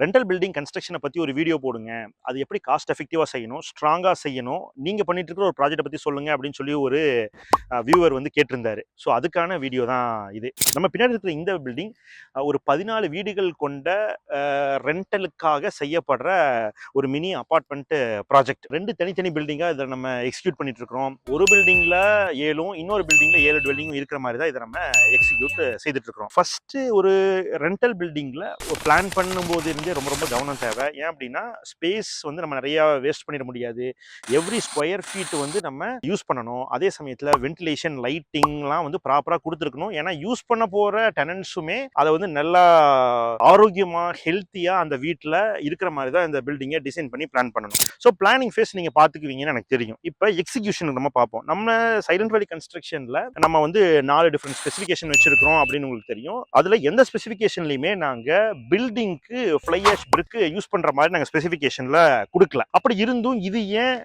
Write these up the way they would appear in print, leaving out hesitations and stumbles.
Rental building கன்ஸ்ட்ரக்ஷனை பற்றி ஒரு video போடுங்க, அது எப்படி காஸ்ட் எஃபெக்டிவாக செய்யணும், ஸ்ட்ராங்காக செய்யணும், நீங்கள் பண்ணிட்டு இருக்கிற ஒரு ப்ராஜெக்ட்டை பற்றி சொல்லுங்க அப்படின்னு சொல்லி ஒரு வியூவர் வந்து கேட்டிருந்தாரு. ஸோ அதுக்கான வீடியோ தான் இது. நம்ம பின்னாடி இருக்கிற இந்த பில்டிங் ஒரு 14 வீடுகள் கொண்ட ரெண்டலுக்காக செய்யப்படுற ஒரு மினி அப்பார்ட்மெண்ட் ப்ராஜெக்ட். 2 தனித்தனி பில்டிங்காக இதை நம்ம எக்ஸிக்யூட் பண்ணிட்டு இருக்கிறோம். ஒரு பில்டிங்கில் 7 இன்னொரு பில்டிங்கில் 7 டுவெல்லிங்கும் இருக்கிற மாதிரி தான் இதை நம்ம எக்ஸிக்யூட் செய்துட்டு இருக்கிறோம். ஃபர்ஸ்ட் ஒரு ரெண்டல் பில்டிங்கில் ஒரு பிளான் பண்ணும்போது இருந்தே ரொம்ப ரொம்ப கவனம் தேவை. ஏன் அப்படின்னா ஸ்பேஸ் வந்து நம்ம நிறைய வேஸ்ட் பண்ணிட முடியாது. எவ்ரி ஸ்கொயர் ஃபீட் வந்து நம்ம யூஸ் பண்ணணும். அதே சமயத்தில் வென்டிலேஷன் லைட்டிங்லாம் வந்து ப்ராப்பராக கொடுத்துருக்கணும். ஏன்னா யூஸ் பண்ண போகிற டெனன்ஸுமே அதை வந்து நல்லா ஆரோக்கியமாக ஹெல்த்தியாக அந்த வீட்டில் இருக்கிற மாதிரி தான் இந்த பில்டிங்கை டிசைன் பண்ணி பிளான் பண்ணணும். ஸோ பிளானிங் ஃபேஸ் நீங்கள் பார்த்துக்குவீங்கன்னு எனக்கு தெரியும். இப்போ எக்ஸிக்யூஷன் நம்ம பார்ப்போம். நம்ம சைலண்ட் வேலி கன்ஸ்ட்ரக்ஷனில் நம்ம வந்து 4 டிஃப்ரெண்ட் ஸ்பெசிஃபிகேஷன் வச்சிருக்கிறோம் அப்படின்னு உங்களுக்கு தெரியும். அதில் எந்த ஸ்பெசிஃபிகேஷன்லையுமே நாங்கள் பில்டிங்க்கு ஃப்ளை ஆஷ் பிரிக் யூஸ் பண்ணுற மாதிரி நாங்கள் ஸ்பெசிஃபிகேஷனில் கொடுக்கல. அப்படி இருந்தும் இது ஏன்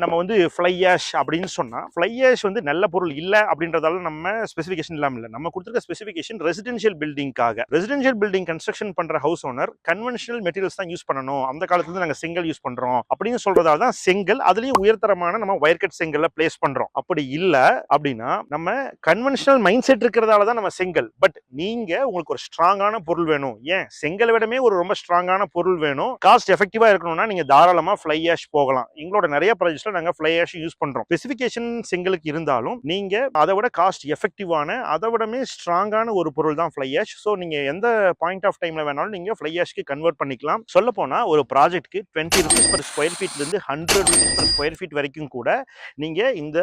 நம்ம வந்து ஃப்ளை ஆஷ் அப்படின்னு சொன்னால், ஃப்ளை ஆஷ் வந்து நல்ல பொருள் இல்லை அப்படின்றதால நம்ம ஸ்பெசிஃபிகேஷன் இல்லாமல் இல்லை. நம்ம கொடுத்துருக்க ஸ்பெசிஃபிகேஷன் ரெசிடென்ஷியல் பில்டிங்காக. ரெசிடென்ஷியல் பில்டிங் கன்ஸ்ட்ரக்ஷன் பண்ணுற ஹவுஸ் ஓனர் கன்வென்ஷனல் மெட்டீரியல்ஸ் தான் யூஸ் பண்ணணும், அந்த காலத்துல நாங்கள் செங்கல் யூஸ் பண்றோம் அப்படின்னு சொல்றதால தான் செங்கல், அதுலயும் உயர்தரமான நம்ம வயர் கட் செங்கல்ல பிளேஸ் பண்றோம். அப்படி இல்ல அப்படின்னா நம்ம கன்வென்ஷனல் மைண்ட் செட் இருக்கிறதால தான் நம்ம செங்கல். பட் நீங்க உங்களுக்கு ஒரு ஸ்ட்ராங்கான பொருள் வேணும், ஏன் செங்கலை விடமே ஒரு ரொம்ப ஸ்ட்ராங்கான பொருள் வேணும், காஸ்ட் எஃபெக்டிவா இருக்கணும்னா நீங்க தாராளமா ஃப்ளை ஆஷ் போகலாம். எங்களோட நிறைய ப்ராஜெக்ட்ஸ்ல நாங்க ஃப்ளை ஆஷ் யூஸ் பண்றோம். ஸ்பெசிஃபிகேஷன் செங்கலுக்கு இருந்தாலும் நீங்க அதை விட காஸ்ட் எஃபெக்டிவான, அதை விடமே ஸ்ட்ராங்கான ஒரு பொருள் தான் ஃப்ளை ஆஷ். ஸோ நீங்க எந்த பாயிண்ட் ஆஃப் டைம்ல வேணாலும் நீங்க ஃப்ளை ஆஷ்க்கு கன்வெர்ட் பண்ணிக்கலாம். சொல்ல போனா ஒரு ப்ராஜெக்ட்க்கு 20 rupees per ஸ்கொயர் ஃபீட்ல இருந்து 100 rupees per ஸ்கொயர் ஃபீட் வரைக்கும் கூட நீங்க இந்த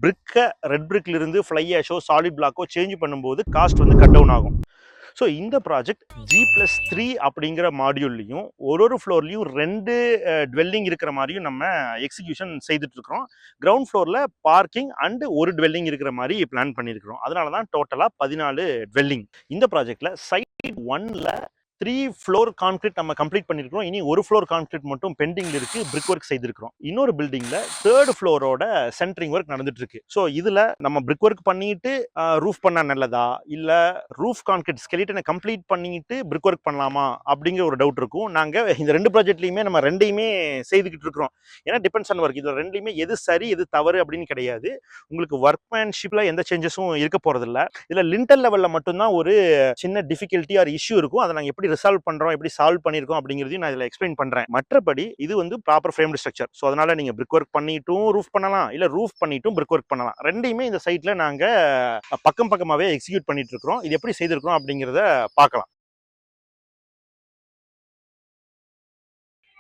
பிரிக்கை ரெட் பிரிக்ல இருந்து ஃப்ளை ஆஷோ சாலிட் பிளாக்கோ சேஞ்ச் பண்ணும்போது காஸ்ட் வந்து கட் டவுன் ஆகும். ஸோ இந்த ப்ராஜெக்ட் G+3 அப்படிங்கிற மாடியூல்லையும் ஒரு ஃப்ளோர்லையும் 2 டுவெல்லிங் இருக்கிற மாதிரியும் நம்ம எக்ஸிக்யூஷன் செய்துட்டு இருக்கிறோம். கிரவுண்ட் ஃப்ளோரில் பார்க்கிங் அண்ட் ஒரு டுவெல்லிங் இருக்கிற மாதிரி பிளான் பண்ணியிருக்கிறோம். அதனால தான் டோட்டலாக 14 டுவெல்லிங். இந்த ப்ராஜெக்டில் சைட் 1ல 3 ஃப்ளோர் கான்கிரீட் நம்ம கம்ப்ளீட் பண்ணிருக்கோம். இனி ஒரு ஃப்ளோர் கான்கிரீட் மட்டும் பெண்டிங்ல இருக்கு, பிரிக் ஒர்க் செய்திருக்கிறோம். இன்னொரு பில்டிங்ல 3rd ஃப்ளோரோட சென்டரிங் ஒர்க் நடந்துட்டு இருக்கு. ஸோ இதுல நம்ம பிரிக் ஒர்க் பண்ணிட்டு ரூஃப் பண்ணா நல்லதா, இல்ல ரூஃப் கான்கிரீட் ஸ்கெலிட்டனை கம்ப்ளீட் பண்ணிட்டு பிரிக் ஒர்க் பண்ணலாமா அப்படிங்கிற ஒரு டவுட் இருக்கும். நாங்க இந்த 2 ப்ராஜெக்ட்லயுமே நம்ம ரெண்டையுமே செய்துக்கிட்டு இருக்கிறோம். ஏன்னா டிபெண்ட்ஸ் ஆன் ஒர்க். இதுல ரெண்டையுமே எது சரி எது தவறு அப்படின்னு கிடையாது. உங்களுக்கு ஒர்க்மேன்ஷிப்ல எந்த சேஞ்சஸும் இருக்க போறது இல்ல. இதுல லிண்டல் லெவல்ல மட்டும்தான் ஒரு சின்ன டிஃபிகல்ட்டி ஆர் இஷ்யூ இருக்கும். அதை நாங்க எப்படி ரிசால்வ் பண்றோம், எப்படி சால்வ் பண்ணிருக்கோம் அப்படிங்கிறதையும் நான் இதுல எக்ஸ்பிளைன் பண்றேன். மற்றபடி இது வந்து ப்ராப்பர் ஃப்ரேம்டு ஸ்ட்ரக்சர். ஸோ அதனால நீங்க பிரிக் ஒர்க் பண்ணிட்டும் ரூஃப் பண்ணலாம், இல்ல ரூஃப் பண்ணிட்டும் பிரிக் ஒர்க் பண்ணலாம். ரெண்டையுமே இந்த சைட்ல நாங்க பக்கம் பக்கமாவே எக்ஸிக்யூட் பண்ணிட்டு இருக்கிறோம். இது எப்படி செய்திருக்கிறோம் அப்படிங்கிறத பார்க்கலாம்.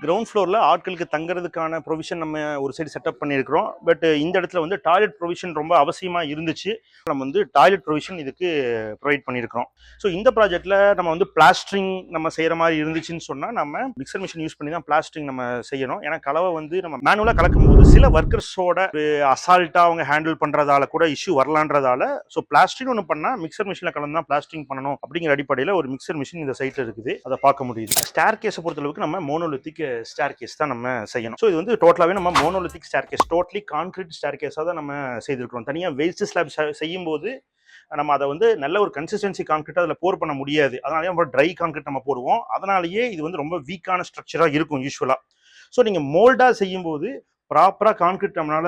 கிரவுண்ட் ஃப்ளோரில் ஆட்களுக்கு தங்குறதுக்கான ப்ரொவிஷன் நம்ம ஒரு சைடு செட்டப் பண்ணியிருக்கிறோம். பட் இந்த இடத்துல வந்து டாய்லெட் ப்ரொவிஷன் ரொம்ப அவசியமாக இருந்துச்சு. நம்ம வந்து டாய்லெட் ப்ரொவிஷன் இதுக்கு ப்ரொவைட் பண்ணியிருக்கிறோம். ஸோ இந்த ப்ராஜெக்டில் நம்ம வந்து பிளாஸ்டரிங் நம்ம செய்கிற மாதிரி இருந்துச்சுன்னு சொன்னால் நம்ம மிக்சர் மிஷின் யூஸ் பண்ணி தான் பிளாஸ்டரிங் நம்ம செய்யணும். ஏன்னா கலவை வந்து நம்ம மேனுவலாக கலக்கும் போது சில ஒர்க்கர்ஸோட அசால்ட்டாக அவங்க ஹேண்டில் பண்ணுறதால கூட இஷ்யூ வரலான்றதால ஸோ பிளாஸ்டரிங் ஒன்று பண்ணால் மிக்சர் மிஷினில் கலந்து தான் பிளாஸ்டரிங் பண்ணணும் அப்படிங்கிற அடிப்படையில் ஒரு மிக்சர் மிஷின் இந்த சைட்டில் இருக்குது. அதை பார்க்க முடியுது. ஸ்டேர் கேஸை பொறுத்தளவுக்கு நம்ம மோனோலித்திக் ஸ்டேர்கேஸ் தான் நம்ம செய்யணும். ஸோ இது வந்து டோட்டலாகவே நம்ம மோனோலித்திக் ஸ்டேர்கேஸ், டோட்டலி கான்கிரீட் ஸ்டேர்கேஸாக தான் நம்ம செய்திருக்கிறோம். தனியாக வேஸ்ட் ஸ்லாப் செய்யும் போது நம்ம அதை வந்து நல்ல ஒரு கன்சிஸ்டன்சி கான்கிரீட் அதில் போர் பண்ண முடியாது. அதனாலேயே நம்ம ட்ரை கான்கிரீட் நம்ம போடுவோம். அதனாலேயே இது வந்து ரொம்ப வீக்கான ஸ்ட்ரக்சராக இருக்கும் யூஸ்வலாக. ஸோ நீங்கள் மோல்டாக செய்யும்போது ப்ராப்பராக கான்கிரீட் நம்மளால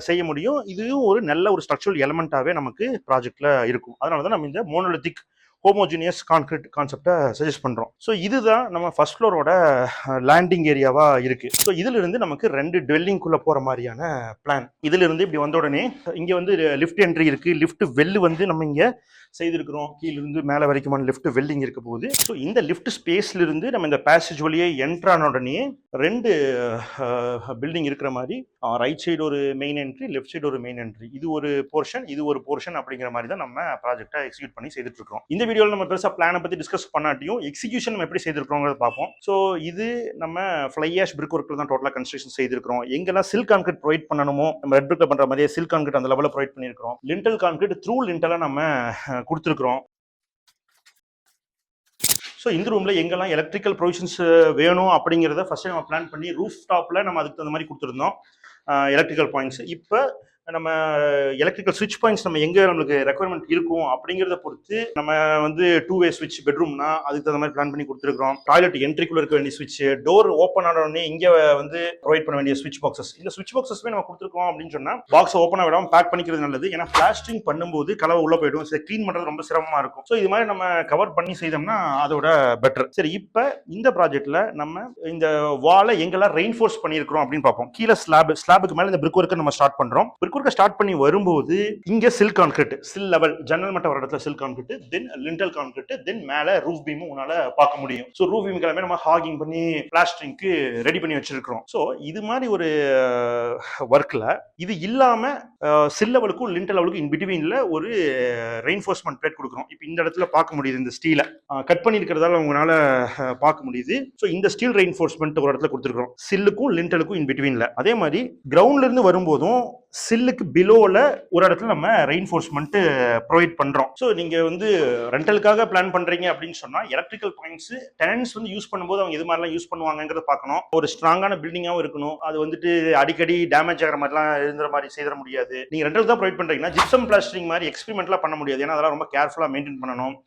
செய்ய முடியும். இதுவும் ஒரு நல்ல ஒரு ஸ்ட்ரக்சரல் எலமெண்ட்டாகவே நமக்கு ப்ராஜெக்டில் இருக்கும். அதனால தான் நம்ம இந்த மோனோலித்திக் ஹோமோஜினியஸ் கான்கிரீட் கான்செப்டை சஜஸ்ட் பண்ணுறோம். ஸோ இதுதான் நம்ம ஃபர்ஸ்ட் ஃப்ளோரோட லேண்டிங் ஏரியாவாக இருக்குது. ஸோ இதிலிருந்து நமக்கு 2 டுவெல்லிங்குள்ளே போகிற மாதிரியான பிளான். இதிலிருந்து இப்படி வந்த உடனே இங்கே வந்து லிஃப்ட் என்ட்ரி இருக்குது. லிஃப்ட் வெல்லு வந்து நம்ம இங்கே செய்திருக்கிறோம். கீழிருந்து மேலே வரைக்குமான லிஃப்ட் வெல்டிங் இருக்க போகுது. ஸோ இந்த லிஃப்ட் ஸ்பேஸ்லேருந்து நம்ம இந்த பேசேஜ் வழியே என்ட்ரான உடனே 2 பில்டிங் இருக்கிற மாதிரி ரைட் சைடு ஒரு மெயின் என்ட்ரி, லெஃப்ட் சைடு ஒரு மெயின் என்ட்ரி. இது ஒரு போர்ஷன், இது ஒரு போர்ஷன் அப்படிங்கிற மாதிரி தான் நம்ம ப்ராஜெக்டை எக்ஸிக்யூட் பண்ணி செய்துட்டு இருக்கோம். இந்த வீடியோவில் நம்ம பெருசாக பிளானை பற்றி டிஸ்கஸ் பண்ணாட்டியும் எக்ஸிக்யூஷன் நம்ம எப்படி செய்திருக்கிறோங்கிறத பார்ப்போம். ஸோ இது நம்ம ஃப்ளை ஆஷ் பிரிக் ஒர்க்கில் தான் டோட்டலாக கன்ஸ்ட்ரக்ஷன் செய்திருக்கிறோம். எங்கெல்லாம் சில்க் கான்கிரீட் ப்ரொவைட் பண்ணணுமோ நம்ம ரெட் பிரிக்ல பண்ணுற மாதிரியே சில்க் கான்கிரீட் அந்த லெவலில் ப்ரொவைட் பண்ணியிருக்கிறோம். லிண்டல் கான்கிரீட் த்ரூ லிண்டலாக நம்ம கொடுத்துருக்குறோம். ஸோ இந்த ரூமில் எங்கெல்லாம் எலக்ட்ரிக்கல் ப்ரொவிஷன்ஸ் வேணும் அப்படிங்கிறத ஃபர்ஸ்ட் நம்ம பிளான் பண்ணி ரூஃப் டாப்பில் நம்ம அதுக்கு தகுந்த மாதிரி கொடுத்துருந்தோம் எலக்ட்ரிக்கல் பாயிண்ட்ஸ். இப்போ நம்ம எலக்ட்ரிக்கல் ஸ்விட்ச் பாயிண்ட்ஸ் நம்ம எங்க நம்மளுக்கு ரெக்குவயர்மெண்ட் இருக்கும் அப்படிங்கிறத பொறுத்து நம்ம வந்து 2-வே ஸ்விட்ச் பெட்ரூம்னா அதுக்கு தகுந்த மாதிரி பிளான் பண்ணி கொடுத்துருக்கோம். டாய்லெட் என்ட்ரிக்குள்ள இருக்க வேண்டிய ஸ்விட்ச், டோர் ஓப்பன் ஆன உடனே இங்க வந்து ப்ரொவைட் பண்ண வேண்டிய ஸ்விட்ச் பாக்ஸஸ், இந்த ஸ்விட்ச் பாக்ஸஸ்மே நம்ம கொடுத்துருக்கோம் அப்படின்னு சொன்னா பாக்ஸ் ஓப்பனா விடாம பேக் பண்ணிக்கிறது நல்லது. ஏன்னா பிளாஸ்டிங் பண்ணும்போது கலவை உள்ள போயிடும், க்ளீன் பண்றது ரொம்ப சிரமமா இருக்கும். ஸோ இது மாதிரி நம்ம கவர் பண்ணி செய்தோம்னா அதோட பெட்டர். சரி, இப்ப இந்த ப்ராஜெக்ட்ல நம்ம இந்த வாலை எங்கெல்லாம் ரெயின்ஃபோர்ஸ் பண்ணியிருக்கிறோம் அப்படின்னு பார்ப்போம். கீழே ஸ்லாபுக்கு மேல இந்த பிரிக் ஒர்க்கை நம்ம ஸ்டார்ட் பண்றோம். பிரிக் ஒர்க்கை ஸ்டார்ட் பண்ணி வரும்போது இங்க சில் கான்கிரீட், சில் லெவல் ஜன்னல் மட்ட வர இடத்துல சில் கான்கிரீட், தென் லிண்டல் கான்கிரீட், தென் மேல ரூஃப் பீமும் உன்னால பார்க்க முடியும். ஸோ ரூஃப் பீம் எல்லாமே நம்ம ஹாகிங் பண்ணி பிளாஸ்டரிங்க்கு ரெடி பண்ணி வச்சிருக்கிறோம். ஸோ இது மாதிரி ஒரு ஒர்க்ல இது இல்லாம சில் லெவலுக்கும் லிண்டல் லெவலுக்கும் இன் பிட்வீன்ல ஒரு ரெயின்ஃபோர்ஸ்மெண்ட் பிளேட் கொடுக்குறோம். இப்போ இந்த இடத்துல பார்க்க முடியுது, இந்த ஸ்டீல கட் பண்ணி இருக்கிறதால உங்களால பார்க்க முடியுது. ஸோ இந்த ஸ்டீல் ரெயின்ஃபோர்ஸ்மெண்ட் ஒரு இடத்துல கொடுத்துருக்கோம், சில்லுக்கும் லிண்டலுக்கும் இன் பிட்வீன்ல. அதே மாதிரி கிரவுண்ட்ல இருந்து வரும்போதும் சில்லுக்கு பிலோல ஒரு இடத்துல நம்ம ரெயின்ஃபோர்ஸ்மெண்ட் ப்ரொவைட் பண்றோம். ஸோ நீங்க வந்து ரெண்டலுக்காக பிளான் பண்றீங்க அப்படின்னு சொன்னா எலக்ட்ரிக்கல் பாயிண்ட்ஸ் டெனன்ட்ஸ் வந்து யூஸ் பண்ணும்போது அவங்க இது மாதிரிலாம் யூஸ் பண்ணுவாங்கிறத பார்க்கணும். ஒரு ஸ்ட்ராங்கான பில்டிங்காகவும் இருக்கணும். அது வந்துட்டு அடிக்கடி டேமேஜ் ஆகிற மாதிரிலாம் இருந்த மாதிரி செய்ய முடியாது. நீங்க ரெண்டல் தான் ப்ரொவைட் பண்றீங்கன்னா ஜிப்சம் பிளாஸ்டரிங் மாதிரி எக்ஸ்பெரிமெண்ட்லாம் பண்ண முடியாது. ஏன்னா அதெல்லாம் ரொம்ப கேர்ஃபுல்லா மெயின்டைன் பண்ணணும்.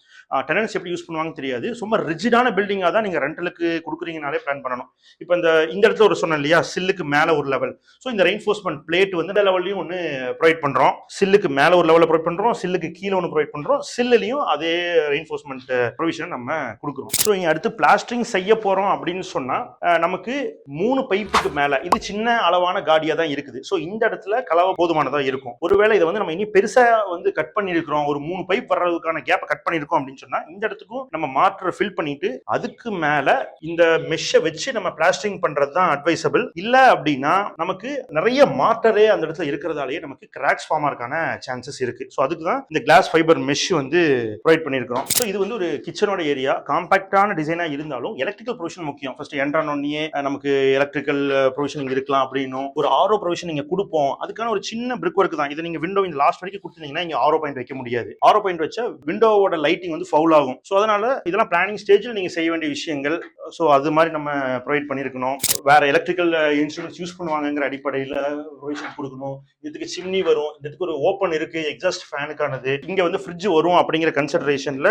டெனன்ட்ஸ் எப்படி யூஸ் பண்ணுவாங்கன்னு தெரியாது. ரொம்ப ரிஜிடான பில்டிங்காக தான் நீங்க ரெண்டலுக்கு கொடுக்குறீங்கனாலே பிளான் பண்ணணும். இப்போ இந்த இடத்துல ஒரு சொன்னேன் இல்லையா, சில்லுக்கு மேல ஒரு லெவல். ஸோ இந்த ரெயின்ஃபோர்ஸ்மெண்ட் பிளேட் வந்து இந்த லெவல்லையும் ஒன்று ப்ரொவைட் பண்றோம். சில்லுக்கு மேல ஒரு லெவலில் ப்ரொவைட் பண்றோம், சில்லுக்கு கீழே ஒன்று ப்ரொவைட் பண்றோம், சில்லுலையும் அதே ரெயின்ஃபோர்ஸ்மெண்ட் ப்ரொவிஷன் நம்ம கொடுக்குறோம். ஸோ இங்க அடுத்து பிளாஸ்டரிங் செய்ய போறோம் அப்படின்னு சொன்னா நமக்கு 3 பைப்புக்கு மேல இது சின்ன அளவான காடியா தான் இருக்குது. ஸோ இந்த இடத்துல கலவை போதுமானதா இருக்கும். ஒருவேளை இதை வந்து நம்ம இனி பெருசா வந்து கட் பண்ணிருக்கிறோம், ஒரு 3 பைப் வர்றதுக்கான கேப்பை கட் பண்ணிருக்கோம் அப்படின்னு சொன்னா இந்த இடத்துக்கும் நம்ம மாற்ற ஃபில் பண்ணிட்டு அதுக்கு மேல இந்த மெஷ்ஷை வச்சு நம்ம பிளாஸ்டரிங் பண்றது தான் அட்வைசபிள். இல்ல அப்படின்னா நமக்கு நிறைய மாட்டரே அந்த இடத்துல இருக்கிறதாலேயே நமக்கு கிராக்ஸ் ஃபார்ம் ஆகிறதுக்கான சான்சஸ் இருக்கு. ஸோ அதுக்கு தான் இந்த கிளாஸ் ஃபைபர் மெஷ் வந்து ப்ரொவைட் பண்ணியிருக்கிறோம். ஸோ இது வந்து ஒரு கிச்சனோட ஏரியா, காம்பாக்டான டிசைனா இருந்தாலும் எலக்ட்ரிக்கல் ப்ரொவிஷன் முக்கியம். ஃபர்ஸ்ட் என்ட்ரானோடனே நமக்கு எலக்ட்ரிக்கல் ப்ரொவிஷன் இருக்கலாம் அப்படின்னும் ஒரு ஆரோ ப்ரொவிஷன் நீங்க கொடுப்போம். அதுக்கான ஒரு சின்ன பிரிக் ஒர்க் தான். இதை நீங்க விண்டோ இந்த லாஸ்ட் வரைக்கும் கொடுத்தீங்கன்னா இங்க ஆரோ பாயிண்ட் வைக்க முடியாது. ஆரோ பாயிண்ட் வச்சா விண்டோவோட லைட்டிங் வந்து ஃபவுல் ஆகும். ஸோ அதனால இதெல்லாம் பிளானிங் ஸ்டேஜில் நீங்க செய்ய வேண்டிய விஷயங்கள். ஸோ அது மாதிரி நம்ம ப்ரொவைட் பண்ணியிருக்கணும். வேற எலக்ட்ரிக்கல் இன்ஸ்ட்ருமெண்ட்ஸ் யூஸ் பண்ணுவாங்கிற அடிப்படையில் ப்ரொவிஷன் கொடுக்கணும். இதுக்கு சிம்னி வரும், இதுக்கு ஒரு ஓப்பன் இருக்கு எக்ஸாஸ்ட் ஃபேனுக்கானது, இங்க வந்து ஃப்ரிட்ஜ் வரும் அப்படிங்கிற கன்சிடரேஷன்ல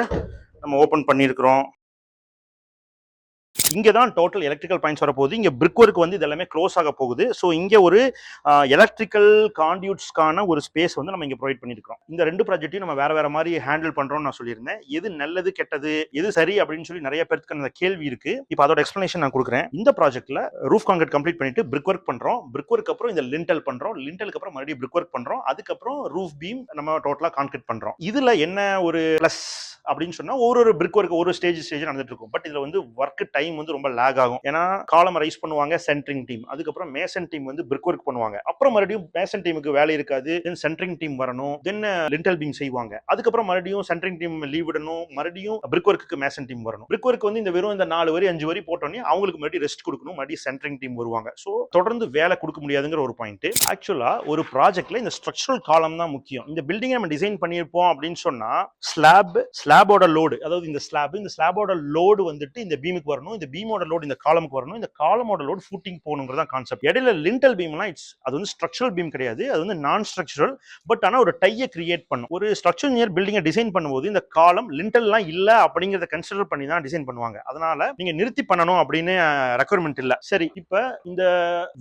நம்ம ஓப்பன் பண்ணியிருக்கிறோம். இங்கே தான் டோட்டல் எலக்ட்ரிக்கல் பாயிண்ட்ஸ் வரப்போகுது. இங்கே பிரிக் ஒர்க் வந்து இதெல்லாமே க்ளோஸ் ஆக போகுது. ஸோ இங்கே ஒரு எலக்ட்ரிக்கல் கான்டியூட்ஸ்க்கான ஒரு ஸ்பேஸ் வந்து நம்ம இங்கே ப்ரொவைட் பண்ணியிருக்கோம். இந்த 2 ப்ராஜெக்ட்டையும் நம்ம வேற வேற மாதிரி ஹேண்டில் பண்றோம்னு நான் சொல்லியிருந்தேன். எது நல்லது கெட்டது எது சரி அப்படின்னு சொல்லி நிறைய பேருக்கு அந்த கேள்வி இருக்கு. இப்போ அதோட எக்ஸ்பிளனேஷன் நான் கொடுக்குறேன். இந்த ப்ராஜெக்ட்ல ரூஃப் கான்கிரீட் கம்ப்ளீட் பண்ணிட்டு பிரிக் ஒர்க் பண்றோம். பிரிக் ஒர்க் அப்புறம் இந்த லிண்டல் பண்றோம். லிண்டலுக்கு அப்புறம் மறுபடியும் பிரிக் ஒர்க் பண்றோம். அதுக்கப்புறம் ரூஃப் பீம் நம்ம டோட்டலா கான்கிரீட் பண்றோம். இதுல என்ன ஒரு பிளஸ் அப்படின்னு சொன்னா ஒரு பிரிக் ஒர்க் ஒரு ஸ்டேஜ் நடந்துட்டு இருக்கும். பட் இதுல வந்து ஒர்க் டைம் வந்து ரொம்ப லேக் ஆகும். ஏன்னா காலம் ரைஸ் பண்ணுவாங்க சென்ட்ரிங் டீம், அதுக்கப்புறம் மேசன் டீம் வந்து பிரிக் ஒர்க் பண்ணுவாங்க. அப்புறம் மறுபடியும் மேசன் டீமுக்கு வேலை இருக்காது, தென் சென்ட்ரிங் டீம் வரணும், தென் லிண்டல் பீம் செய்வாங்க. அதுக்கப்புறம் மறுபடியும் சென்ட்ரிங் டீம் லீவ் விடணும், மறுபடியும் பிரிக் ஒர்க்கு மேசன் டீம் வரணும். பிரிக் ஒர்க் வந்து இந்த வெறும் இந்த 4 வரி 5 வரி போட்டோன்னே அவங்களுக்கு மறுபடியும் ரெஸ்ட் கொடுக்கணும், மறுபடியும் சென்ட்ரிங் டீம் வருவாங்க. ஸோ தொடர்ந்து வேலை கொடுக்க முடியாதுங்கிற ஒரு பாயிண்ட். ஆக்சுவலா ஒரு ப்ராஜெக்ட்ல இந்த ஸ்ட்ரக்சரல் காலம் தான் முக்கியம். இந்த பில்டிங் நம்ம டிசைன் பண்ணியிருப்போம் அப்படின்னு சொன்னா ஸ்லாபோட லோடு, அதாவது இந்த ஸ்லாபோட லோடு வந்துட்டு இந்த பீமுக்கு வரணும், இந்த பீமோட லோடு இந்த காலமுக்கு வரணும், இந்த காலமோட லோடு ஃபூட்டிங் போகணுங்கிறதா கான்செப்ட். இடையில லிண்டல் பீம்லாம் அது வந்து ஸ்ட்ரக்சரல் பீம் கிடையாது, அது வந்து நான் ஸ்ட்ரக்சரல். பட் ஆனால் ஒரு டையை கிரியேட் பண்ணும். ஒரு ஸ்ட்ரக்சர் நியர் பில்டிங்கை டிசைன் பண்ணும்போது இந்த காலம் லிண்டல்லாம் இல்ல அப்படிங்கிறத கன்சிடர் பண்ணி தான் டிசைன் பண்ணுவாங்க. அதனால நீங்க நிறுத்தி பண்ணணும் அப்படின்னு ரெக்குயர்மெண்ட் இல்ல. சரி, இப்ப இந்த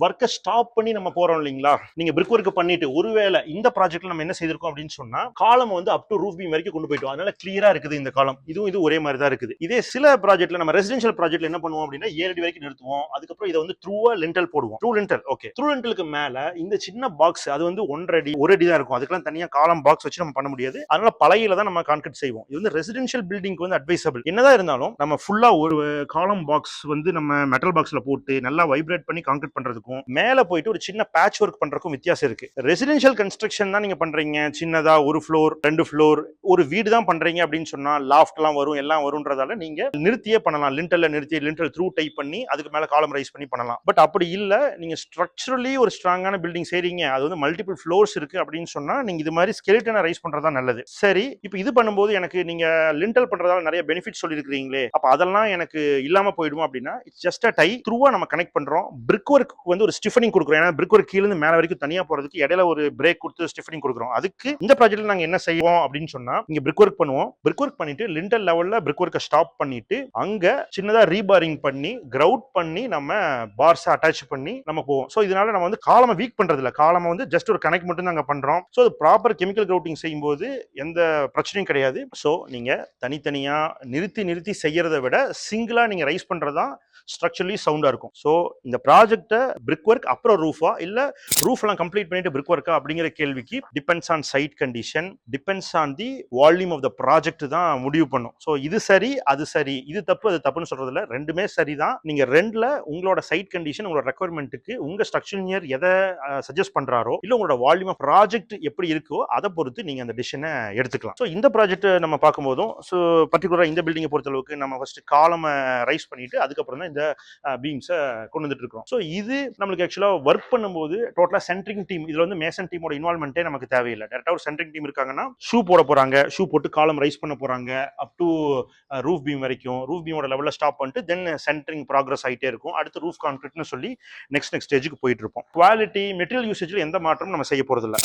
ஒர்க்கை ஸ்டாப் பண்ணி நம்ம போறோம் இல்லைங்களா, நீங்க பிரிக் ஒர்க் பண்ணிட்டு ஒருவேளை இந்த ப்ராஜெக்ட்ல நம்ம என்ன செய்திருக்கோம் அப்படின்னு சொன்னா காலம் வந்து அப் டு ரூஃப் பீம் வரைக்கும் கொண்டு போயிட்டோம். அதனால கிளியரா இருக்குது இந்த காலம். இது ஒரே மாதிரி தான் இருக்குது. இதே சில ப்ராஜெக்ட்ல நம்ம ரெசிடென்ஷியல் ப்ராஜெக்ட்ல என்ன பண்ணுவோம் அப்படின்னா 7 அடி வரைக்கும் நிறுத்துவோம். அதுக்கப்புறம் இதை வந்து த்ரூவா லிண்டல் போடுவோம். Through lintel okay. த்ரூ லிண்டலுக்கு மேல இந்த சின்ன பாக்ஸ் அது வந்து 1.5 அடி 1 அடி தான் இருக்கும். அதுக்கெல்லாம் தனியா காலம் பாக்ஸ் வச்சு நம்ம பண்ண முடியாது. அதனால பழையில தான் நம்ம கான்கிரீட் செய்வோம். இது வந்து ரெசிடென்ஷியல் பில்டிங்க்கு வந்து அட்வைசபிள். என்னதான் இருந்தாலும் நம்ம ஃபுல்லா ஒரு காலம் பாக்ஸ் வந்து நம்ம மெட்டல் பாக்ஸ்ல போட்டு நல்லா வைப்ரேட் பண்ணி கான்கிரீட் பண்றதுக்கும் மேல போயிட்டு ஒரு சின்ன பேட்ச் ஒர்க் பண்றதுக்கும் வித்தியாசம் இருக்கு. ரெசிடென்ஷியல் கன்ஸ்ட்ரக்ஷன் தான் நீங்க பண்றீங்க, சின்னதா ஒரு ஃப்ளோர் 2 ஃப்ளோர் ஒரு வீடு தான் பண்றீங்க அப்படின்னு சொன்னா லாஃப்ட் எல்லாம் வரும், எல்லாம் வரும்ன்றதால நீங்க நிறுத்தியே பண்ணலாம். லிண்டல்ல நிறுத்தி லிண்டல் த்ரூ டைப் பண்ணி அதுக்கு மேல காலம் ரைஸ் பண்ணி பண்ணலாம். பட் அப்படி இல்ல, நீங்க ஸ்ட்ரக்சரலி ஒரு ஸ்ட்ராங்கான பில்டிங் செய்றீங்க, அது வந்து மல்டிபிள் ஃப்ளோர்ஸ் இருக்கு அப்படின்னு சொன்னா நீங்க இது மாதிரி ஸ்கெலிட்டனை ரைஸ் பண்றதா நல்லது. சரி, இப்போ இது பண்ணும்போது எனக்கு நீங்க லிண்டல் பண்றதால நிறைய பெனிஃபிட் சொல்லிருக்கீங்களே, அப்ப அதெல்லாம் எனக்கு இல்லாம போயிடும் அப்படின்னா, இட்ஸ் ஜஸ்ட் அ டை த்ரூவா நம்ம கனெக்ட் பண்றோம். பிரிக் ஒர்க் வந்து ஒரு ஸ்டிஃபனிங் கொடுக்குறோம். ஏன்னா பிரிக் ஒர்க் கீழ இருந்து மேல வரைக்கும் தனியா போறதுக்கு இடையில ஒரு பிரேக் கொடுத்து ஸ்டிஃபனிங் கொடுக்குறோம். அதுக்கு இந்த ப்ராஜெக்ட்ல நாங்க என்ன செய்வோம் அப்படின்னு சொன்னா, இங்க பிரிக் ஒர்க் பண்ணுவோம். பிரிக் ஒர்க் பண்ணிட்டு லிண்டல் லெவல்ல பிரிக் ஒர்க்கை ஸ்டாப் பண்ணிட்டு அங்க சின்னதா ரீபாரிங் பண்ணி கிரவுட் பண்ணி நம்ம பார்ஸ் அட்டாச் பண்ணி நம்ம போவோம். சோ இதனால நம்ம வந்து காலமை வீக் பண்றது இல்ல, காலமை வந்து ஜஸ்ட் ஒரு கனெக்ட் மட்டும் தான் பண்றோம். சோ அது ப்ராப்பர் கெமிக்கல் கிரவுட்டிங் செய்யும்போது எந்த பிரச்சனையும் கிடையாது. சோ நீங்க தனித்தனியா நிறுத்தி நிறுத்தி செய்யறதை விட சிங்கிளா நீங்க ரைஸ் பண்றதா ஸ்ட்ரக்சரலி சவுண்டா இருக்கும். சோ இந்த ப்ராஜெக்ட்டை பிரிக் ஒர்க் அப்புறம் ரூஃபா இல்ல ரூஃப் எல்லாம் கம்ப்ளீட் பண்ணிட்டு பிரிக் ஒர்க்கா அப்படிங்கிற கேள்விக்கு depends on site condition, depends on the volume of the project தான் முடிவு பண்ணும். சோ இது சரி அது சரி, இது தப்பு அது தப்புன்னு சொல்றதுல ரெண்டுமே சரிதான். நீங்க ரெண்டுல உங்களோட சைட் கண்டிஷன் உங்களோட ரெக்குயர்மெண்ட்டுக்கு உங்க ஸ்ட்ரக்சர் இன்ஜினியர் எதை சஜஸ்ட் பண்றாரோ இல்ல உங்களோட வால்யூம் ஆஃப் ப்ராஜெக்ட் எப்படி இருக்கோ அதை பொறுத்து நீங்க அந்த டிசிஷனை எடுத்துக்கலாம். சோ இந்த ப்ராஜெக்ட் நம்ம பார்க்கும்போதும் ஸோ பர்டிகுலரா இந்த பில்டிங்கை பொறுத்த அளவுக்கு நம்ம ஃபர்ஸ்ட் காலம் ரைஸ் பண்ணிட்டு அதுக்கப்புறம் தான் இந்த பீம்ஸை கொண்டு வந்துட்டு இருக்கோம். ஸோ இது நம்மளுக்கு ஆக்சுவலா ஒர்க் பண்ணும்போது டோட்டலா சென்ட்ரிங் டீம், இதுல வந்து மேசன் டீமோட இன்வால்மெண்ட்டே நமக்கு தேவையில்லை. டேரக்டா ஒரு சென்ட்ரிங் டீம் இருக்காங்கன்னா ஷூ போட போறாங்க, ஷூ போட்டு காலம் ரைஸ் பண்ண போறாங்க அப் டு ரூஃப் பீம் வரைக்கும், ரூஃப் பீமோட லெவல்ல ஸ்டாப் பண்ணிட்டு தென் சென்ட்ரிங் ப்ராக்ரஸ் ஆகிட்டே இருக்கும். அடுத்து ரூஃப் கான்கிரீட்னு சொல்லி நெக்ஸ்ட் ஸ்டேஜுக்கு போயிட்டு இருப்போம். குவாலிட்டி மெட்டீரியல் யூசேஜ்ல எந்த மாற்றமும் நம்ம செய்ய போறது இல்லை.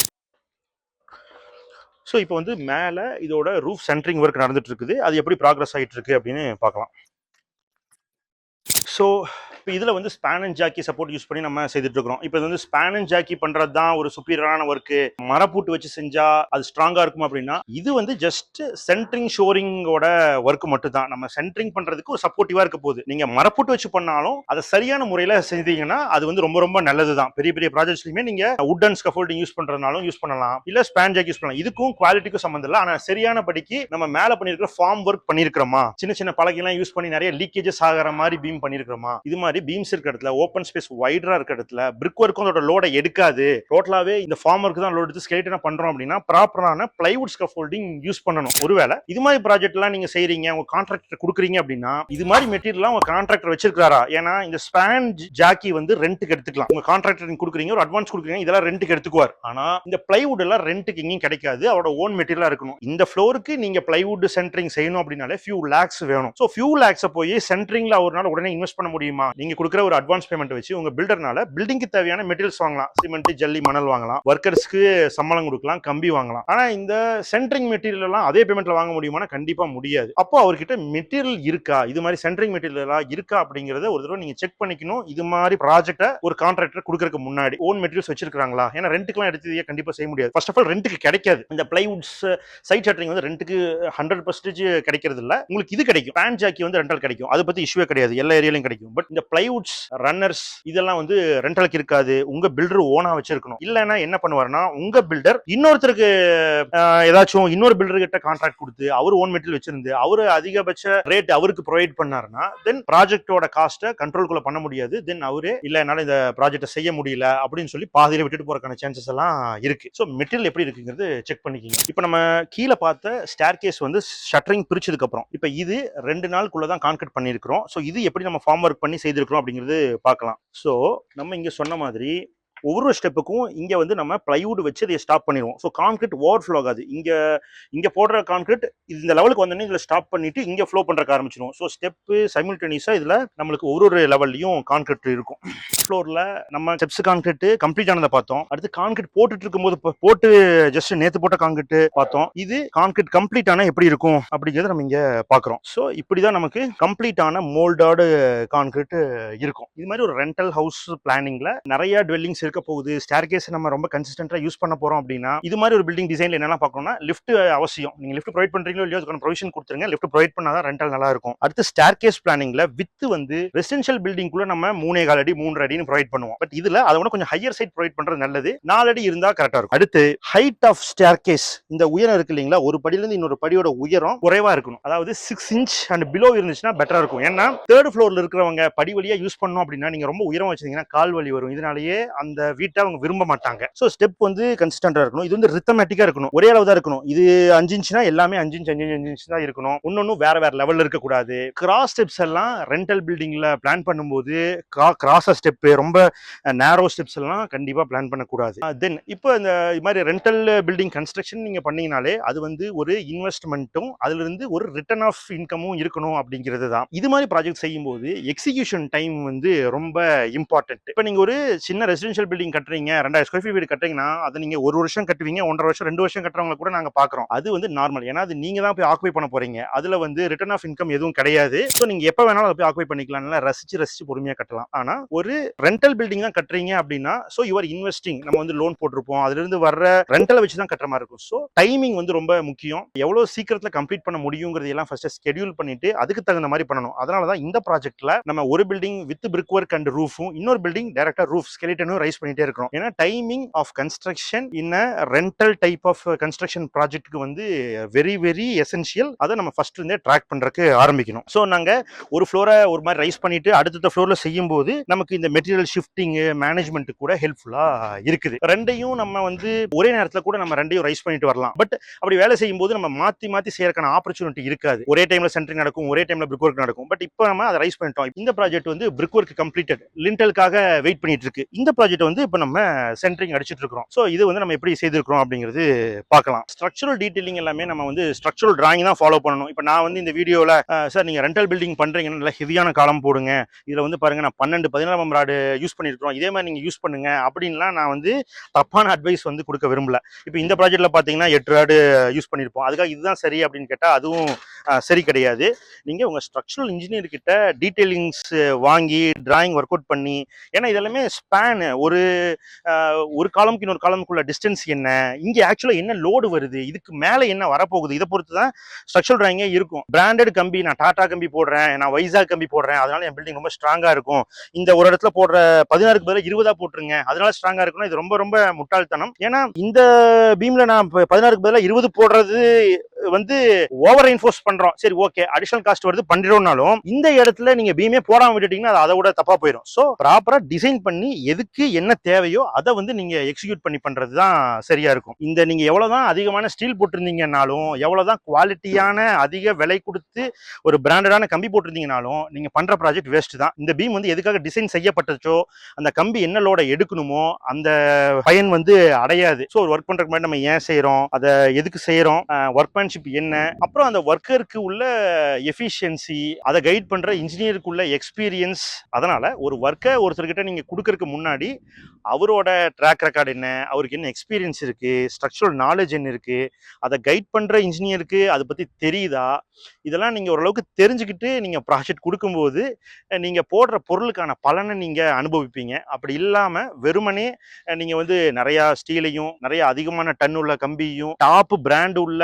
ஸோ இப்போ வந்து மேலே இதோட ரூஃப் சென்ட்ரிங் ஒர்க் நடந்துட்டு இருக்குது, அது எப்படி ப்ராக்ரஸ் ஆகிட்டு இருக்கு அப்படின்னு பார்க்கலாம். ஸோ இப்போ இதில் வந்து span and Jackie support use பண்ணி நம்ம செய்துட்டு இருக்கிறோம். இப்போ இது வந்து ஸ்பேன் அண்ட் ஜாக்கி பண்றது தான் ஒரு சுப்பீரியரான ஒர்க்கு, மரப்பூட்டு வச்சு செஞ்சா அது ஸ்ட்ராங்கா இருக்கும் அப்படின்னா, இது வந்து ஜஸ்ட் சென்ட்ரிங் ஷோரிங்கோட ஒர்க் மட்டும் தான். நம்ம சென்ட்ரிங் பண்றதுக்கு ஒரு சப்போர்ட்டிவா இருக்க போகுது. நீங்க மரப்பூட்டு வச்சு பண்ணாலும் அதை சரியான முறையில் செஞ்சீங்கன்னா அது வந்து ரொம்ப ரொம்ப நல்லது தான். பெரிய பெரிய ப்ராஜெக்ட்ஸ்லையுமே நீங்க வுட் அண்ட் ஸ்கஃபோல்டிங் யூஸ் பண்றதுனாலும் யூஸ் பண்ணலாம், இல்ல ஸ்பேன் ஜாக்கி யூஸ் பண்ணலாம். இதுக்கும் குவாலிட்டிக்கும் சம்பந்தம் இல்லை. ஆனால் சரியான படிக்கு நம்ம மேலே பண்ணியிருக்கிற ஃபார்ம் ஒர்க் பண்ணியிருக்கிறோமா, சின்ன சின்ன பலகைலாம் யூஸ் பண்ணி நிறைய லீக்கேஜஸ் ஆகிற மாதிரி பீம் பண்ணியிருக்கிறோமா, இது மாதிரி பீம்ஸ் இருக்க இடத்துல ஓப்பன் ஸ்பேஸ் வைடரா இருக்க இடத்துல பிரிக் ஒர்க்கும் அதோட லோட எடுக்காது, டோட்டலாவே இந்த ஃபார்ம் ஒர்க் தான் லோட் எடுத்து ஸ்கெலிட்டனா பண்றோம் அப்படின்னா ப்ராப்பரான பிளைவுட் ஸ்கஃபோல்டிங் யூஸ் பண்ணணும். ஒருவேளை இது மாதிரி ப்ராஜெக்ட் எல்லாம் நீங்க செய்றீங்க, உங்க கான்ட்ராக்டர் கொடுக்குறீங்க அப்படின்னா இது மாதிரி மெட்டீரியல் உங்க கான்ட்ராக்டர் வச்சிருக்காரா, ஏன்னா இந்த ஸ்பேன் ஜாக்கி வந்து ரெண்ட்டுக்கு எடுத்துக்கலாம். உங்க கான்ட்ராக்டர் கொடுக்குறீங்க, ஒரு அட்வான்ஸ் கொடுக்குறீங்க, இதெல்லாம் ரெண்ட்டுக்கு எடுத்துக்குவார். ஆனா இந்த பிளைவுட் எல்லாம் ரெண்ட்டுக்கு எங்கேயும் கிடைக்காது, அவரோட ஓன் மெட்டீரியலா இருக்கணும். இந்த ஃப்ளோருக்கு நீங்க பிளைவுட் சென்ட்ரிங் செய்யணும் அப்படின்னாலே ஃபியூ லேக்ஸ் வேணும். சோ ஃபியூ லேக்ஸ் போய் சென்ட்ரிங்ல ஒரு நாள் உடனே இன்வெஸ்ட் பண்ண முடியுமா? நீங்க கொடுக்குற ஒரு அட்வான்ஸ் பேமெண்ட் வச்சு உங்க பில்டர்னால பில்டிங்க்கு தேவையான மெட்டீரியல்ஸ் வாங்கலாம், சிமெண்ட் ஜல்லி மணல் வாங்கலாம், ஒர்க்கர்ஸ்க்கு சம்பளம் கொடுக்கலாம், கம்பி வாங்கலாம். ஆனா இந்த சென்ட்ரிங் மெட்டீரியல் எல்லாம் அதே பேமெண்ட்ல வாங்க முடியுமா? கண்டிப்பா முடியாது. அப்போ அவர்கிட்ட மெட்டீரியல் இருக்கா, இது மாதிரி சென்ட்ரிங் மெட்டீரியல் இருக்கா அப்படிங்கறத ஒரு தடவை நீங்க செக் பண்ணிக்கணும். இது மாதிரி ப்ராஜெக்ட்டை ஒரு கான்ட்ராக்டர் கொடுக்கறதுக்கு முன்னாடி ஓன் மெட்டீரியல்ஸ் வச்சிருக்காங்களா, ஏன்னா ரெண்டுக்குலாம் எடுத்து கண்டிப்பா செய்ய முடியாது. ஃபர்ஸ்ட் ஆஃப் ஆல் ரெண்டுக்கு கிடைக்காது. இந்த பிளைவுட்ஸ் சைட் ஷட்டரிங் வந்து ரெண்டுக்கு 100% கிடைக்கிறது இல்ல. உங்களுக்கு இது கிடைக்கும், பேன் ஜாக்கி வந்து ரெண்டல் கிடைக்கும், அதை பத்தி இஷ்யூவே கிடையாது, எல்லா ஏரியாலையும் கிடைக்கும். பட் இந்த பிளைவுட்ஸ் ரன்னர்ஸ் இதெல்லாம் வந்து ரெண்டலுக்கு இருக்காது, உங்க பில்டர் ஓனா வச்சிருக்கணும். இல்லைன்னா என்ன பண்ணுவாருன்னா உங்க பில்டர் இன்னொருத்தருக்கு ஏதாச்சும் இன்னொரு பில்டர் கிட்ட கான்ட்ராக்ட் கொடுத்து அவர் ஓன் மெட்டீரியல் வச்சிருந்து அவரு அதிகபட்ச ரேட் அவருக்கு ப்ரொவைட் பண்ணாருன்னா தென் ப்ராஜெக்டோட காஸ்ட்டை கண்ட்ரோல்குள்ள பண்ண முடியாது. தென் அவரு இல்ல என்னால இந்த ப்ராஜெக்டை செய்ய முடியல அப்படின்னு சொல்லி பாதியில விட்டுட்டு போறதுக்கான சான்சஸ் எல்லாம் இருக்கு. ஸோ மெட்டீரியல் எப்படி இருக்குங்கிறது செக் பண்ணிக்கிங்க. இப்போ நம்ம கீழே பார்த்த ஸ்டேர் கேஸ் வந்து ஷட்டரிங் பிரிச்சதுக்கு அப்புறம் இப்போ இது 2 நாளுக்குள்ளதான் கான்கிரீட் பண்ணிருக்கிறோம். ஸோ இது எப்படி நம்ம ஃபார்ம் ஒர்க் பண்ணி செய்திருக்கிறோம் அப்படிங்கிறது பார்க்கலாம். ஸோ நம்ம இங்க சொன்ன மாதிரி ஒவ்வொரு ஸ்டெப்புக்கும் இங்க வந்து நம்ம பிளைவுட் வச்சு அதை ஸ்டாப் பண்ணிடுவோம். ஸோ கான்கிரீட் ஓவர் ஃப்ளோ ஆகாது. இங்க போடுற கான்கிரீட் இந்த லெவலுக்கு வந்தோடனே இதுல ஸ்டாப் பண்ணிட்டு இங்க ஃப்ளோ பண்றக்க ஆரம்பிச்சிடும். ஸோ ஸ்டெப்பு சைமில்டேனியஸா இதுல நம்மளுக்கு ஒரு லெவல்லையும் கான்கிரீட் இருக்கும். ஃப்ளோர்ல நம்ம ஸ்டெப்ஸ் கான்கிரீட் கம்ப்ளீட் ஆனதை பார்த்தோம். அடுத்து கான்கிரீட் போட்டுட்டு இருக்கும்போது போட்டு ஜஸ்ட் நேத்து போட்ட கான்கிரீட் பார்த்தோம். இது கான்கிரீட் கம்ப்ளீட் ஆனா எப்படி இருக்கும் அப்படிங்கிறத நம்ம இங்க பாக்குறோம். ஸோ இப்படிதான் நமக்கு கம்ப்ளீட் ஆன மோல்டாடு கான்கிரீட் இருக்கும். இது மாதிரி ஒரு ரெண்டல் ஹவுஸ் பிளானிங்ல நிறைய டுவெல்லிங்ஸ் இருக்க போகுது. ஸ்டேர்கேஸ் நம்ம ரொம்ப கன்சிஸ்டன்ட்டா யூஸ் பண்ண போறோம் அப்படின்னா இது மாதிரி ஒரு பில்டிங் டிசைன்ல என்னெல்லாம் பார்க்கணும்னா லிஃப்ட் அவசியம். நீங்க லிஃப்ட் ப்ரொவைட் பண்றீங்களோ இல்லையோ அதுக்கான ப்ரொவிஷன் கொடுத்துருங்க. லிஃப்ட் ப்ரொவைட் பண்ணாதான் ரெண்டல் நல்லா இருக்கும். அடுத்து ஸ்டேர்கேஸ் பிளானிங்ல வித் வந்து ரெசிடென்ஷியல் பில்டிங்குள்ள நம்ம 3.25 அடி 3 அடின்னு ப்ரொவைட் பண்ணுவோம். பட் இதுல அதை விட கொஞ்சம் ஹையர் சைட் ப்ரொவைட் பண்றது நல்லது. 4 அடி இருந்தா கரெக்டா இருக்கும். அடுத்து ஹைட் ஆஃப் ஸ்டேர்கேஸ், இந்த உயரம் இருக்கு இல்லைங்களா, ஒரு படியில இருந்து இன்னொரு படியோட உயரம் குறைவா இருக்கணும். அதாவது 6 inch அண்ட் பிலோ இருந்துச்சுன்னா பெட்டரா இருக்கும். ஏன்னா 3rd ஃப்ளோர்ல இருக்கிறவங்க படி வழியா யூஸ் பண்ணணும் அப்படின்னா நீங்க ரொம்ப உயரம் வச்சிருந்தீங்கன்னா கால் வலி வரும். இதனாலேயே அந்த அந்த வீட்டை அவங்க விரும்ப மாட்டாங்க. ஸோ ஸ்டெப் வந்து கன்சிஸ்டண்டா இருக்கணும். இது வந்து ரித்தமேட்டிக்கா இருக்கணும், ஒரே அளவு தான் இருக்கணும். இது 5 இன்ச்னா எல்லாமே 5 இன்ச் 5 இன்ச் தான் இருக்கணும். இன்னொன்னு வேற வேற லெவல்ல இருக்கக்கூடாது. கிராஸ் ஸ்டெப்ஸ் எல்லாம் ரெண்டல் பில்டிங்ல பிளான் பண்ணும்போது கிராஸ் ஸ்டெப் ரொம்ப நேரோ ஸ்டெப்ஸ் எல்லாம் கண்டிப்பா பிளான் பண்ணக்கூடாது. தென் இப்போ இந்த மாதிரி ரெண்டல் பில்டிங் கன்ஸ்ட்ரக்ஷன் நீங்க பண்ணீங்கனாலே அது வந்து ஒரு இன்வெஸ்ட்மெண்ட்டும் அதுல இருந்து ஒரு ரிட்டர்ன் ஆஃப் இன்கமும் இருக்கணும் அப்படிங்கிறது தான். இது மாதிரி ப்ராஜெக்ட் செய்யும் போது எக்ஸிகியூஷன் டைம் வந்து ரொம்ப இம்பார்ட்டன்ட். இப்போ நீங்க ஒரு சின்ன ரெசிடென்ஷியல் பில்டிங் கட்டுறீங்க, 2000 ஸ்கொயர் ஃபீட் வீடு கட்டுறீங்கன்னா அதை நீங்க 1 வருஷம் கட்டுவீங்க, 1.5 வருஷம் 2 வருஷம் கட்டுறவங்க கூட நாங்க பாக்குறோம். அது வந்து நார்மல். ஏன்னா அது நீங்க தான் போய் ஆக்குபை பண்ண போறீங்க. அதுல வந்து ரிட்டர்ன் ஆஃப் இன்கம் எதுவும் கிடையாது. ஸோ நீங்க எப்ப வேணாலும் அதை போய் ஆக்குபை பண்ணிக்கலாம், ரசிச்சு பொறுமையா கட்டலாம். ஆனா ஒரு ரெண்டல் பில்டிங் தான் கட்டுறீங்க அப்படின்னா ஸோ யுவர் இன்வெஸ்டிங், நம்ம வந்து லோன் போட்டிருப்போம், அதுல இருந்து வர்ற ரெண்டலை வச்சு தான் கட்டுற மாதிரி இருக்கும். ஸோ டைமிங் வந்து ரொம்ப முக்கியம். எவ்வளவு சீக்கிரத்துல கம்ப்ளீட் பண்ண முடியுங்கிறது எல்லாம் ஃபர்ஸ்ட் ஸ்கெடியூல் பண்ணிட்டு அதுக்கு தகுந்த மாதிரி பண்ணணும். அதனால தான் இந்த ப்ராஜெக்ட்ல நம்ம ஒரு building with brick work and ரூஃபும் இன்னொரு பில்டிங் டைரக்டா ரூஃப் ஸ்கெலிட்டனும் ரைஸ் பண்ணிட்டே இருக்கோம். ஏன்னா timing of construction in rental type of construction ப்ராஜெக்ட்டுக்கு வந்து வெரி வெரி எசென்ஷியல். அதை நம்ம ஃபர்ஸ்ட் இருந்தே ட்ராக் பண்றதுக்கு ஆரம்பிக்கணும். ஸோ நாங்க ஒரு ஃப்ளோரை ஒரு மாதிரி ரைஸ் பண்ணிட்டு அடுத்த ஃப்ளோர்ல செய்யும் போது நமக்கு இந்த மெட்டீரியல் ஷிஃப்டிங் மேனேஜ்மெண்ட் கூட ஹெல்ப்ஃபுல்லா இருக்குது. ரெண்டையும் நம்ம வந்து ஒரே நேரத்தில் கூட நம்ம ரெண்டையும் ரைஸ் பண்ணிட்டு வரலாம். பட் அப்படி வேலை செய்யும் போது நம்ம மாத்தி மாத்தி செய்யறதுக்கான ஆப்பர்ச்சுனிட்டி இருக்காது. ஒரே டைம்ல சென்டரிங் நடக்கும், ஒரே டைம்ல பிரிக் ஒர்க் நடக்கும். பட் இப்போ நம்ம அதை ரைஸ் பண்ணிட்டோம். இந்த ப்ராஜெக்ட் வந்து பிரிக் ஒர்க் கம்ப்ளீட்டட், லிண்டலுக்காக வெயிட் பண்ணிட்டு இருக்கு. இந்த ப்ராஜெக்ட் வந்து இப்போ நம்ம சென்டரிங் அடிச்சிட்டு இருக்கோம். ஸோ இது வந்து நம்ம எப்படி செய்திருக்கிறோம் அப்படிங்கிறது பார்க்கலாம். ஸ்ட்ரக்சரல் டீடைலிங் எல்லாமே நம்ம வந்து ஸ்ட்ரக்சரல் டிராயிங் தான் ஃபாலோ பண்ணணும். இப்போ நான் வந்து இந்த வீடியோல சார் நீங்க ரெண்டல் பில்டிங் பண்றீங்கன்னா நல்ல ஹெவியான காலம் போடுங்க, இதுல வந்து பாருங்க நான் 12-14 ராடு யூஸ் பண்ணிருக்கோம், இதே மாதிரி நீங்க யூஸ் பண்ணுங்க அப்படின்லாம் நான் வந்து தப்பான அட்வைஸ் வந்து கொடுக்க விரும்பல. இப்போ இந்த ப்ராஜெக்ட்ல பாத்தீங்கன்னா 8 ராடு யூஸ் பண்ணிருப்போம், அதுக்காக இதுதான் சரி அப்படின்னு கேட்டா அதுவும் சரி கிடையாது. நீங்க உங்க ஸ்ட்ரக்சரல் இன்ஜினியர் கிட்ட டீடைலிங்ஸ் வாங்கி டிராயிங் ஒர்க் அவுட் பண்ணி, ஏன்னா இதெல்லாமே ஸ்பேன், ஒரு காலமுக்கு இன்னொரு காலமுக்குள்ள டிஸ்டன்ஸ் என்ன, இங்க ஆக்சுவலா என்ன லோடு வருது, இதுக்கு மேல என்ன வரப்போகுது, இதை பொறுத்து தான் ஸ்ட்ரக்சரல் டிராயிங்கே இருக்கும். பிராண்டட் கம்பி, நான் டாடா கம்பி போடுறேன், நான் வைசாக் கம்பி போடுறேன், அதனால என் பில்டிங் ரொம்ப ஸ்ட்ராங்கா இருக்கும், இந்த ஒரு இடத்துல போடுற 16க்கு பதிலாக 20 போட்டுருங்க அதனால ஸ்ட்ராங்கா இருக்கணும், இது ரொம்ப ரொம்ப முட்டாள்தனம். ஏன்னா இந்த பீம்ல நான் 16க்கு பதிலாக 20 போடுறது வந்து ஓவர் ரெயின்ஃபோர்ஸ் பண்றோம், சரி ஓகே அடிஷனல் காஸ்ட் வருது பண்றோம்னாலும் இந்த இடத்துல நீங்க பீமே போடாம விட்டுட்டீங்கன்னா அது அதை விட தப்பா போயிடும். சோ ப்ராப்பரா டிசைன் பண்ணி எதுக்கு என்ன தேவையோ அதை வந்து நீங்க எக்ஸிக்யூட் பண்ணி பண்றது தான் சரியா இருக்கும். இந்த நீங்க எவ்வளவுதான் அதிகமான ஸ்டீல் போட்டிருந்தீங்கன்னாலும், எவ்வளவுதான் குவாலிட்டியான அதிக விலை கொடுத்து ஒரு பிராண்டடான கம்பி போட்டிருந்தீங்கனாலும் நீங்க பண்ற ப்ராஜெக்ட் வேஸ்ட் தான். இந்த பீம் வந்து எதுக்காக டிசைன் செய்யப்பட்டச்சோ, அந்த கம்பி என்ன லோட எடுக்கணுமோ அந்த பயன் வந்து அடையாது. ஸோ ஒரு ஒர்க் பண்றதுக்கு முன்னாடி நம்ம ஏன் செய்யறோம், அதை எதுக்கு செய்யறோம், ஒர்க்மேன்ஷிப் என்ன, அப்புறம் அந்த ஒர்க்கருக்கு உள்ள எஃபிஷியன்சி, அதை கைட் பண்ற இன்ஜினியருக்கு உள்ள எக்ஸ்பீரியன்ஸ். அதனால ஒரு ஒர்க்கை ஒருத்தர்கிட்ட நீங்க கொடுக்கறதுக்கு முன்னாடி அவரோட ட்ராக் ரெக்கார்டு என்ன, அவருக்கு என்ன எக்ஸ்பீரியன்ஸ் இருக்கு, ஸ்ட்ரக்சரல் நாலேஜ் என்ன இருக்கு, அதை கைட் பண்ற இன்ஜினியருக்கு அதை பத்தி தெரியுதா, இதெல்லாம் நீங்க ஓரளவுக்கு தெரிஞ்சுக்கிட்டு நீங்க ப்ராஜெக்ட் கொடுக்கும்போது நீங்க போடுற பொருளுக்கான பலனை நீங்க அனுபவிப்பீங்க. அப்படி இல்லாம வெறுமனே நீங்க வந்து நிறைய ஸ்டீலையும் நிறைய அதிகமான டன் உள்ள கம்பியும் டாப் பிராண்ட் உள்ள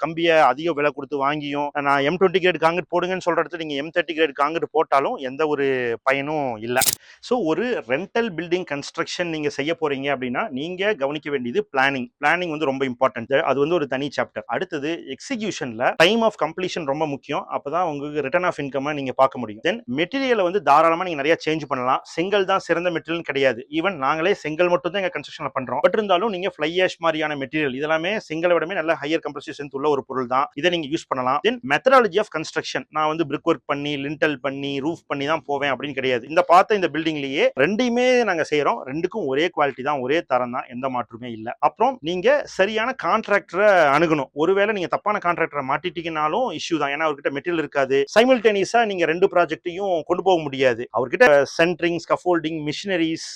கம்பியை அதிக விலை கொடுத்து வாங்கியும் நான் M20 கிரேட் காங்கிரீட் போடுங்கன்னு சொல்ற இடத்துல நீங்க M30 கிரேட் காங்கிரீட் போட்டாலும் எந்த ஒரு பயனும் இல்லை. ஸோ ஒரு ரெண்டல் பில்டிங் கன்ஸ்ட்ரக்ஷன் நீங்க செய்ய போறீங்க அப்படின்னா நீங்க கவனிக்க வேண்டியது பிளானிங் வந்து ரொம்ப இம்பார்ட்டன்ட். அது வந்து ஒரு தனி சாப்டர். அடுத்தது எக்ஸிகியூஷன்ல டைம் ஆஃப் கம்ப்ளீஷன் ரொம்ப முக்கியம். அப்பதான் உங்களுக்கு ரிட்டர்ன் ஆஃப் இன்கம் நீங்க பார்க்க முடியும். தென் மெட்டீரியலை வந்து தாராளமா நீங்க நிறைய சேஞ்ச் பண்ணலாம். செங்கல் தான் சிறந்த மெட்டீரியல் கிடையாது. ஈவன் நாங்களே செங்கல் மட்டும் தான் எங்க கன்ஸ்ட்ரக்ஷன்ல பண்றோம். பட் இருந்தாலும் நீங்க ஃப்ளை ஆஷ் மாதிரியான மெட்டீரியல் இதெல்லாமே செங்கலை விடமே நல்ல ஹையர் கம்ப்ரசிவ் ஸ்ட்ரென்த் உள்ள ஒரு பொருள் தான். இதை நீங்க யூஸ் பண்ணலாம். தென் மெத்தடாலஜி ஆஃப் கன்ஸ்ட்ரக்ஷன், நான் வந்து பிரிக் ஒர்க் பண்ணி லிண்டல் பண்ணி ரூஃப் பண்ணி தான் போவேன் அப்படின்னு கிடையாது. இந்த பார்த்த இந்த பில்டிங்லயே ரெண்டையுமே நாங்க செய்யறோம். ரெண்டுக்கும் ஒரே குவாலிட்டி தான், ஒரே தரம் தான், எந்த மாற்றமே இல்லை. அப்புறம் நீங்க சரியான கான்ட்ராக்டரை அணுகணும். ஒருவேளை நீங்க தப்பான கான்ட்ராக்டரை மாட்டிட்டீங்கனாலும் இஷ்யூ தான். ஏன்னா அவர்கிட்ட மெட்டீரியல் இருக்காது. சைமல்டேனியஸா நீங்க ரெண்டு ப்ராஜெக்ட்டையும் கொண்டு போக முடியாது. அவர்கிட்ட சென்ட்ரிங், ஸ்கஃபோல்டிங், மிஷினரிஸ்,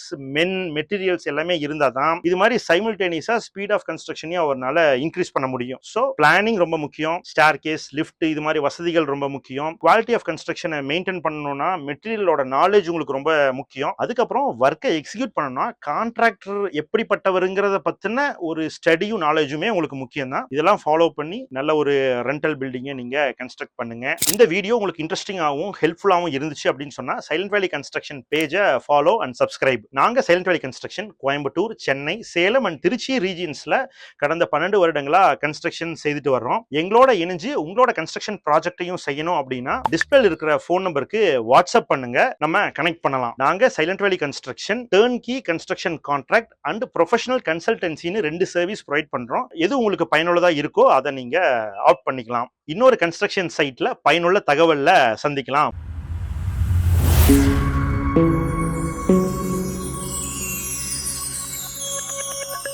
மெட்டீரியல்ஸ் எல்லாமே இருந்தாதான் இது மாதிரி சைமல்டேனியஸா ஸ்பீட் ஆஃப் கன்ஸ்ட்ரக்ஷனையும் அவரால இன்க்ரீஸ் பண்ண முடியும். சோ பிளானிங் ரொம்ப முக்கியம். ஸ்டேர்கேஸ், லிஃப்ட், இது மாதிரி வசதிகள் ரொம்ப முக்கியம். குவாலிட்டி ஆஃப் கன்ஸ்ட்ரக்ஷனை மெயின்டைன் பண்ணணும்னா மெட்டீரியலோட நாலேஜ் உங்களுக்கு ரொம்ப முக்கியம். அதுக்கப்புறம் ஒர்க்கை எக்ஸிக்யூட் பண்ணணும்னா கான்ட்ராக்டர் எப்படிப்பட்டவருங்கிறத பத்தின ஒரு ஸ்டடியும் நாலேஜுமே உங்களுக்கு முக்கியம் தான். இதெல்லாம் ஃபாலோ பண்ணி நல்ல ஒரு ரெண்டல் பில்டிங்கை நீங்க கன்ஸ்ட்ரக்ட் பண்ணுங்க. இந்த வீடியோ உங்களுக்கு இன்ட்ரெஸ்டிங்காகவும் ஹெல்ப்ஃபுல்லாகவும் இருந்துச்சு அப்படின்னு சொன்னா சைலண்ட் வேலி கன்ஸ்ட்ரக்ஷன் பேஜை ஃபாலோ அண்ட் சப்ஸ்கிரைப். நாங்க Silent Valley construction Coimbatore, Chennai, Salem and Trichy ரீஜியன்ஸ்ல கடந்த 12 வருடங்களா கன்ஸ்ட்ரக்ஷன் செய்துட்டு வர்றோம். எங்களோட இணைஞ்சு உங்களோட கன்ஸ்ட்ரக்ஷன் ப்ராஜெக்டையும் செய்யணும் அப்படின்னா டிஸ்பிளேல இருக்கிற போன் நம்பருக்கு வாட்ஸ்அப் பண்ணுங்க, நம்ம கனெக்ட் பண்ணலாம். நாங்க Silent Valley construction turnkey construction contract and professional கன்சல்டன்சின்னு 2 சர்வீஸ் ப்ரொவைட் பண்றோம். எது உங்களுக்கு பயனுள்ளதா இருக்கோ அதை நீங்க ஆப்ட் பண்ணிக்கலாம். இன்னொரு கன்ஸ்ட்ரக்ஷன் சைட்ல பயனுள்ள தகவல்ல சந்திக்கலாம்.